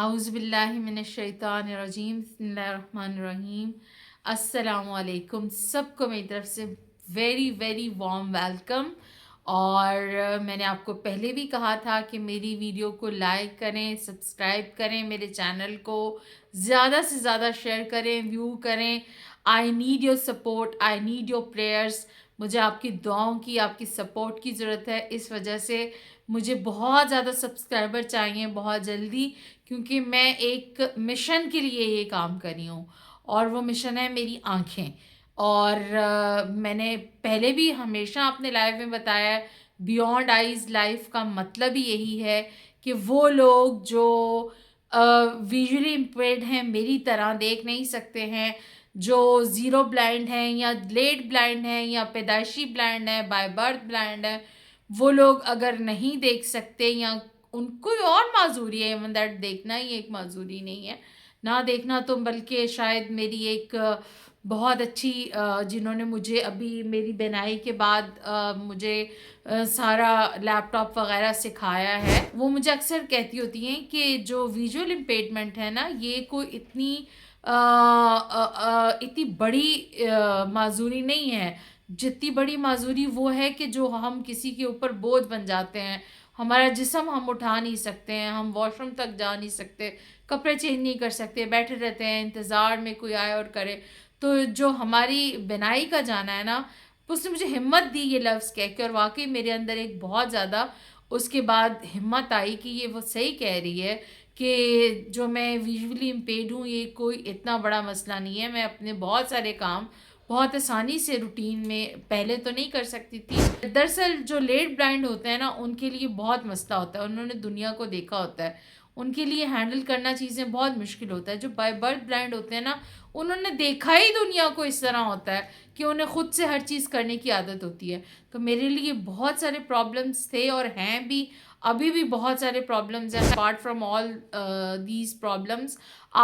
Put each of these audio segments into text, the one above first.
اعوذ باللہ من الشیطان الرجیم، بسم اللہ الرحمن الرحیم۔ السلام علیکم، سب کو میری طرف سے ویری ویری وارم ویلکم۔ اور میں نے آپ کو پہلے بھی کہا تھا کہ میری ویڈیو کو لائک کریں، سبسکرائب کریں، میرے چینل کو زیادہ سے زیادہ شیئر کریں، ویو کریں۔ I need your support, I need your prayers. مجھے آپ کی دعاؤں کی، آپ کی سپورٹ کی ضرورت ہے۔ اس وجہ سے مجھے بہت زیادہ سبسکرائبر چاہیے بہت جلدی، کیونکہ میں ایک مشن کے لیے یہ کام کر رہی ہوں، اور وہ مشن ہے میری آنکھیں۔ اور میں نے پہلے بھی ہمیشہ اپنے لائف میں بتایا ہے، بیونڈ آئیز لائف کا مطلب ہی یہی ہے کہ وہ لوگ جو ویژولی امپیرڈ ہیں، میری طرح دیکھ نہیں سکتے ہیں، جو زیرو بلائنڈ ہیں یا لیٹ بلائنڈ ہیں یا پیدائشی بلائنڈ ہیں، بائی برتھ بلائنڈ ہیں، وہ لوگ اگر نہیں دیکھ سکتے یا ان کوئی اور معذوری ہے، ایون دیٹ دیکھنا ہی ایک معذوری نہیں ہے، نہ دیکھنا تو بلکہ شاید میری ایک بہت اچھی جنہوں نے مجھے ابھی میری بینائی کے بعد مجھے سارا لیپ ٹاپ وغیرہ سکھایا ہے، وہ مجھے اکثر کہتی ہوتی ہیں کہ جو ویژول امپیرمنٹ ہے نا، یہ کوئی اتنی بڑی معذوری نہیں ہے، جتنی بڑی معذوری وہ ہے کہ جو ہم کسی کے اوپر بوجھ بن جاتے ہیں، ہمارا جسم ہم اٹھا نہیں سکتے ہیں، ہم واش روم تک جا نہیں سکتے، کپڑے چینج نہیں کر سکتے، بیٹھے رہتے ہیں انتظار میں کوئی آئے اور کرے۔ تو جو ہماری بینائی کا جانا ہے نا، اس نے مجھے ہمت دی یہ لفظ کہہ کے، اور واقعی میرے اندر ایک بہت زیادہ اس کے بعد ہمت آئی کہ یہ وہ صحیح کہہ رہی ہے کہ جو میں ویژولی امپیرڈ ہوں، یہ کوئی اتنا بڑا مسئلہ نہیں ہے۔ میں اپنے بہت سارے کام بہت آسانی سے روٹین میں پہلے تو نہیں کر سکتی تھی۔ دراصل جو لیٹ بلائنڈ ہوتے ہیں نا، ان کے لیے بہت مسئلہ ہوتا ہے، انہوں نے دنیا کو دیکھا ہوتا ہے، ان کے لیے ہینڈل کرنا چیزیں بہت مشکل ہوتا ہے۔ جو بائی برتھ بلائنڈ ہوتے ہیں نا، انہوں نے دیکھا ہی دنیا کو اس طرح ہوتا ہے کہ انہیں خود سے ہر چیز کرنے کی عادت ہوتی ہے۔ تو میرے لیے بہت سارے پرابلمس تھے اور ہیں بھی، ابھی بھی بہت سارے پرابلمز ہیں۔ Apart from all these problems,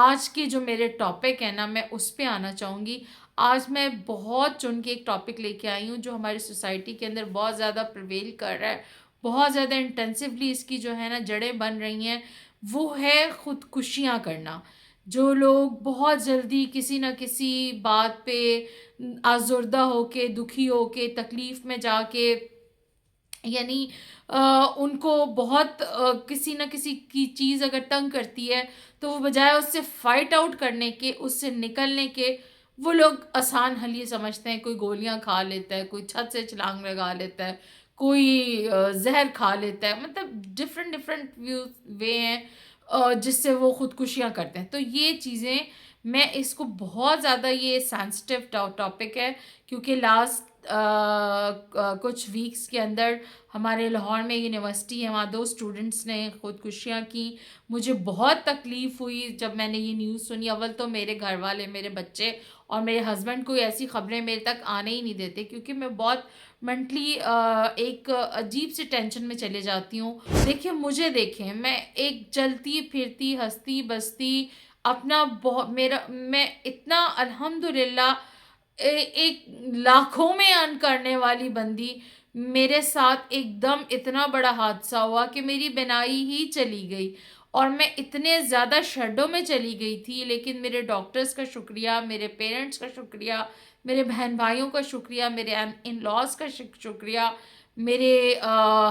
آج کے جو میرے ٹاپک ہے نا، میں اس پہ آنا چاہوں گی۔ آج میں بہت چن کے ایک ٹاپک لے کے آئی ہوں جو ہماری سوسائٹی کے اندر بہت زیادہ پریویل کر رہا ہے، بہت زیادہ انٹینسولی اس کی جو ہے نا جڑیں بن رہی ہیں، وہ ہے خودکشیاں کرنا۔ جو لوگ بہت جلدی کسی نہ کسی بات پہ آزردہ ہو کے، دکھی ہو کے، تکلیف میں جا کے، یعنی ان کو بہت کسی نہ کسی کی چیز اگر تنگ کرتی ہے تو وہ بجائے اس سے فائٹ آؤٹ کرنے کے، اس سے نکلنے کے، وہ لوگ آسان حل یہ سمجھتے ہیں۔ کوئی گولیاں کھا لیتا ہے، کوئی چھت سے چھلانگ لگا لیتا ہے، کوئی زہر کھا لیتا ہے، مطلب ڈفرینٹ وے ہیں جس سے وہ خودکشیاں کرتے ہیں۔ تو یہ چیزیں میں اس کو بہت زیادہ، یہ سینسٹیو ٹاپک ہے، کیونکہ لاسٹ کچھ ویکس کے اندر ہمارے لاہور میں یونیورسٹی ہے، وہاں 2 اسٹوڈنٹس نے خودکشیاں کی۔ مجھے بہت تکلیف ہوئی جب میں نے یہ نیوز سنی۔ اول تو میرے گھر والے، میرے بچے اور میرے ہسبینڈ کوئی ایسی خبریں میرے تک آنے ہی نہیں دیتے، کیونکہ میں بہت منٹلی ایک عجیب سی ٹینشن میں چلے جاتی ہوں۔ دیکھیں میں ایک چلتی پھرتی ہستی بستی اپنا میں اتنا الحمدللہ ایک لاکھوں میں ارن کرنے والی بندی، میرے ساتھ ایک دم اتنا بڑا حادثہ ہوا کہ میری بینائی ہی چلی گئی، اور میں اتنے زیادہ شیڈو میں چلی گئی تھی۔ لیکن میرے ڈاکٹرز کا شکریہ، میرے پیرنٹس کا شکریہ، میرے بہن بھائیوں کا شکریہ، میرے ان لاز کا شکریہ، میرے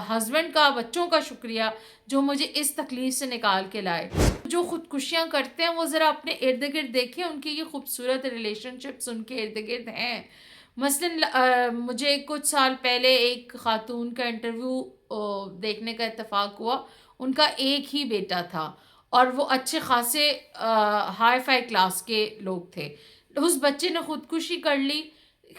ہسبینڈ کا، بچوں کا شکریہ، جو مجھے اس تکلیف سے نکال کے لائے۔ جو خودکشیاں کرتے ہیں وہ ذرا اپنے ارد گرد دیکھیں، ان کے یہ خوبصورت ریلیشن شپس ان کے ارد گرد ہیں۔ مثلاً مجھے کچھ سال پہلے ایک خاتون کا انٹرویو دیکھنے کا اتفاق ہوا۔ ان کا ایک ہی بیٹا تھا، اور وہ اچھے خاصے ہائی فائی کلاس کے لوگ تھے۔ اس بچے نے خودکشی کر لی۔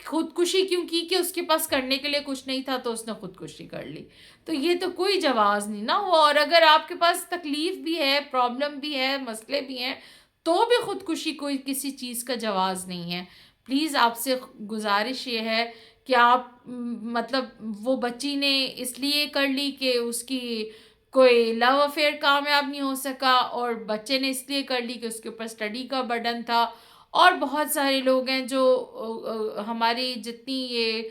خودکشی کیوں کی؟ کہ اس کے پاس کرنے کے لیے کچھ نہیں تھا، تو اس نے خودکشی کر لی۔ تو یہ تو کوئی جواز نہیں نا ہوا۔ اور اگر آپ کے پاس تکلیف بھی ہے، پرابلم بھی ہے، مسئلے بھی ہیں، تو بھی خودکشی کوئی کسی چیز کا جواز نہیں ہے۔ پلیز آپ سے گزارش یہ ہے کہ آپ مطلب وہ بچی نے اس لیے کر لی کہ اس کی کوئی لو افیئر کامیاب نہیں ہو سکا، اور بچے نے اس لیے کر لی کہ اس کے اوپر اسٹڈی کا برڈن تھا۔ اور بہت سارے لوگ ہیں جو ہماری جتنی یہ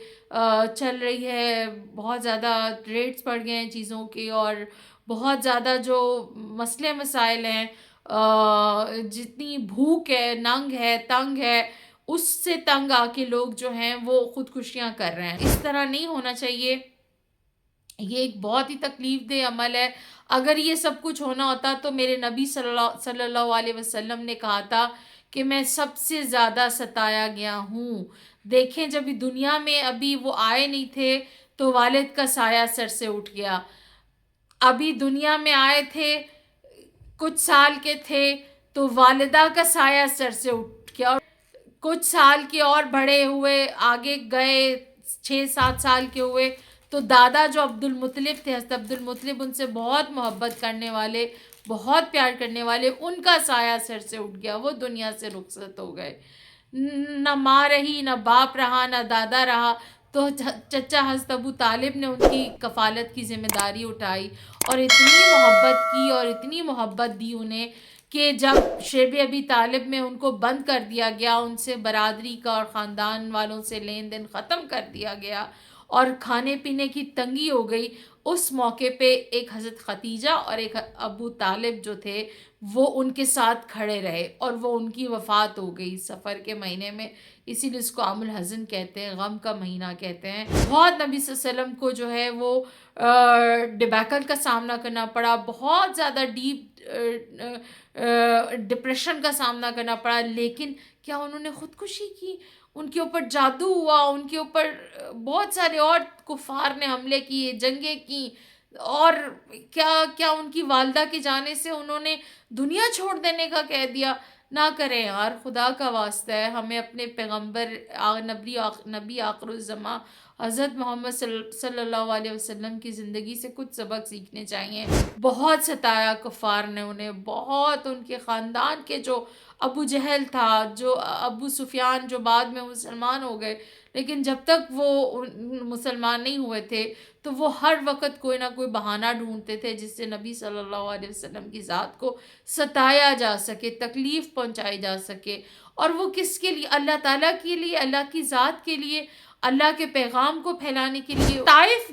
چل رہی ہے، بہت زیادہ ریٹس بڑھ گئے ہیں چیزوں کے، اور بہت زیادہ جو مسئلے مسائل ہیں، جتنی بھوک ہے، ننگ ہے، تنگ ہے، اس سے تنگ آ کے لوگ جو ہیں وہ خودکشیاں کر رہے ہیں. اس طرح نہیں ہونا چاہیے. یہ ایک بہت ہی تکلیف دہ عمل ہے. اگر یہ سب کچھ ہونا ہوتا تو میرے نبی صلی اللہ علیہ وسلم نے کہا تھا کہ میں سب سے زیادہ ستایا گیا ہوں. دیکھیں جب دنیا میں ابھی وہ آئے نہیں تھے تو والد کا سایہ سر سے اٹھ گیا. ابھی دنیا میں آئے تھے، کچھ سال کے تھے تو والدہ کا سایہ سر سے اٹھ گیا. اور کچھ سال کے اور بڑے ہوئے، آگے گئے، 6-7 سال کے ہوئے تو دادا جو عبد المطلب تھے، حضرت عبد المطلب ان سے بہت محبت کرنے والے، بہت پیار کرنے والے، ان کا سایہ سر سے اٹھ گیا. وہ دنیا سے رخصت ہو گئے. نہ ماں رہی، نہ باپ رہا، نہ دادا رہا. تو چچا حضرت ابو طالب نے ان کی کفالت کی ذمہ داری اٹھائی اور اتنی محبت کی اور اتنی محبت دی انہیں کہ جب شیب ابی طالب میں ان کو بند کر دیا گیا، ان سے برادری کا اور خاندان والوں سے لین دین ختم کر دیا گیا اور کھانے پینے کی تنگی ہو گئی، اس موقع پہ ایک حضرت خدیجہ اور ایک ابو طالب جو تھے وہ ان کے ساتھ کھڑے رہے اور وہ ان کی وفات ہو گئی سفر کے مہینے میں. اسی لیے اس کو عام الحزن کہتے ہیں، غم کا مہینہ کہتے ہیں. بہت نبی صلی اللہ علیہ وسلم کو جو ہے وہ ڈبیکل کا سامنا کرنا پڑا، بہت زیادہ ڈیپ ڈپریشن کا سامنا کرنا پڑا. لیکن کیا انہوں نے خودکشی کی؟ ان کے اوپر جادو ہوا، ان کے اوپر بہت سارے اور کفار نے حملے کیے، جنگیں کی، اور کیا کیا ان کی والدہ کے جانے سے انہوں نے دنیا چھوڑ دینے کا کہہ دیا. نہ کریں یار، خدا کا واسطہ ہے. ہمیں اپنے پیغمبر نبی آخر الزماں حضرت محمد صلی اللہ علیہ وسلم کی زندگی سے کچھ سبق سیکھنے چاہیے. بہت ستایا کفار نے انہیں، بہت. ان کے خاندان کے جو ابو جہل تھا، جو ابو سفیان جو بعد میں مسلمان ہو گئے، لیکن جب تک وہ مسلمان نہیں ہوئے تھے تو وہ ہر وقت کوئی نہ کوئی بہانہ ڈھونڈتے تھے جس سے نبی صلی اللہ علیہ وسلم کی ذات کو ستایا جا سکے، تکلیف پہنچائی جا سکے. اور وہ کس کے لیے؟ اللہ تعالیٰ کے لیے، اللہ کی ذات کے لیے، اللہ کے پیغام کو پھیلانے کے لیے. طائف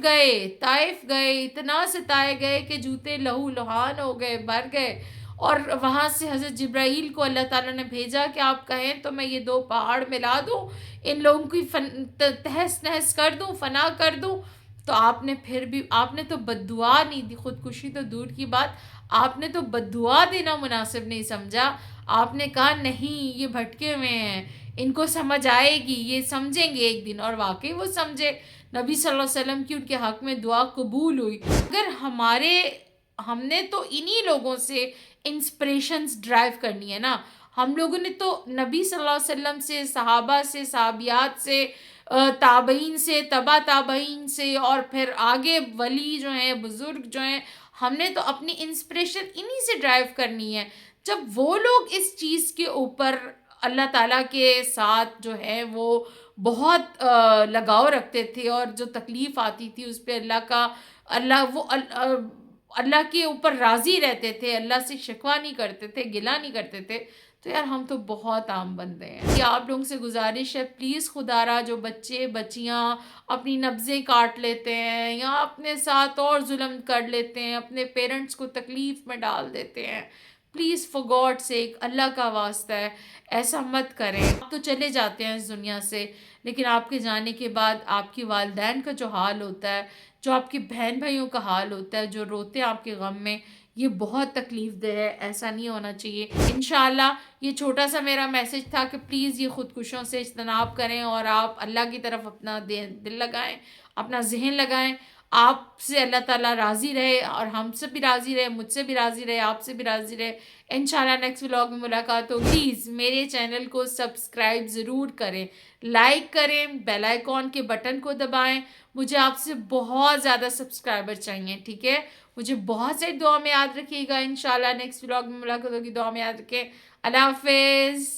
گئے، اتنا ستائے گئے کہ جوتے لہو لہان ہو گئے، بھر گئے. اور وہاں سے حضرت جبرائیل کو اللہ تعالیٰ نے بھیجا کہ آپ کہیں تو میں یہ 2 پہاڑ ملا دوں، ان لوگوں کی تہس نہس کر دوں، فنا کر دوں. تو آپ نے پھر بھی، آپ نے تو بد دعا نہیں دی. خودکشی تو دور کی بات، آپ نے تو بد دعا دینا مناسب نہیں سمجھا. آپ نے کہا نہیں، یہ بھٹکے ہوئے ہیں، ان کو سمجھ آئے گی، یہ سمجھیں گے ایک دن. اور واقعی وہ سمجھے. نبی صلی اللہ علیہ وسلم کی ان کے حق میں دعا قبول ہوئی. اگر ہم نے تو انہی لوگوں سے انسپریشنز ڈرائیو کرنی ہے نا. ہم لوگوں نے تو نبی صلی اللہ علیہ وسلم سے، صحابہ سے، صحابیات سے، تابعین سے، تبا تابعین سے، اور پھر آگے ولی جو ہیں، بزرگ جو ہیں، ہم نے تو اپنی انسپریشن انہی سے ڈرائیو کرنی ہے. جب وہ لوگ اس چیز کے اوپر اللہ تعالیٰ کے ساتھ جو ہے وہ بہت لگاؤ رکھتے تھے اور جو تکلیف آتی تھی اس پہ اللہ کے اوپر راضی رہتے تھے، اللہ سے شکوہ نہیں کرتے تھے، گلہ نہیں کرتے تھے، تو یار ہم تو بہت عام بندے ہیں. یہ آپ لوگوں سے گزارش ہے، پلیز خدا را، جو بچے بچیاں اپنی نبضیں کاٹ لیتے ہیں یا اپنے ساتھ اور ظلم کر لیتے ہیں، اپنے پیرنٹس کو تکلیف میں ڈال دیتے ہیں، پلیز فار گاڈ سیک، اللہ کا واسطہ ہے ایسا مت کریں. آپ تو چلے جاتے ہیں اس دنیا سے، لیکن آپ کے جانے کے بعد آپ کی والدین کا جو حال ہوتا ہے، جو آپ کے بہن بھائیوں کا حال ہوتا ہے، جو روتے ہیں آپ کے غم میں، یہ بہت تکلیف دہ ہے. ایسا نہیں ہونا چاہیے. انشاءاللہ یہ چھوٹا سا میرا میسج تھا کہ پلیز یہ خودکشیوں سے اجتناب کریں اور آپ اللہ کی طرف اپنا دل لگائیں، اپنا ذہن لگائیں. آپ سے اللہ تعالیٰ راضی رہے اور ہم سے بھی راضی رہے، مجھ سے بھی راضی رہے، آپ سے بھی راضی رہے. انشاءاللہ نیکسٹ ولاگ میں ملاقات ہو. پلیز میرے چینل کو سبسکرائب ضرور کریں، لائک کریں، بیل آئیکن کے بٹن کو دبائیں. مجھے آپ سے بہت زیادہ سبسکرائبر چاہیے، ٹھیک ہے؟ مجھے بہت سے دعا میں یاد رکھیے گا. انشاءاللہ نیکسٹ ولاگ میں ملاقات ہوگی. دعا میں یاد رکھیں. اللہ حافظ.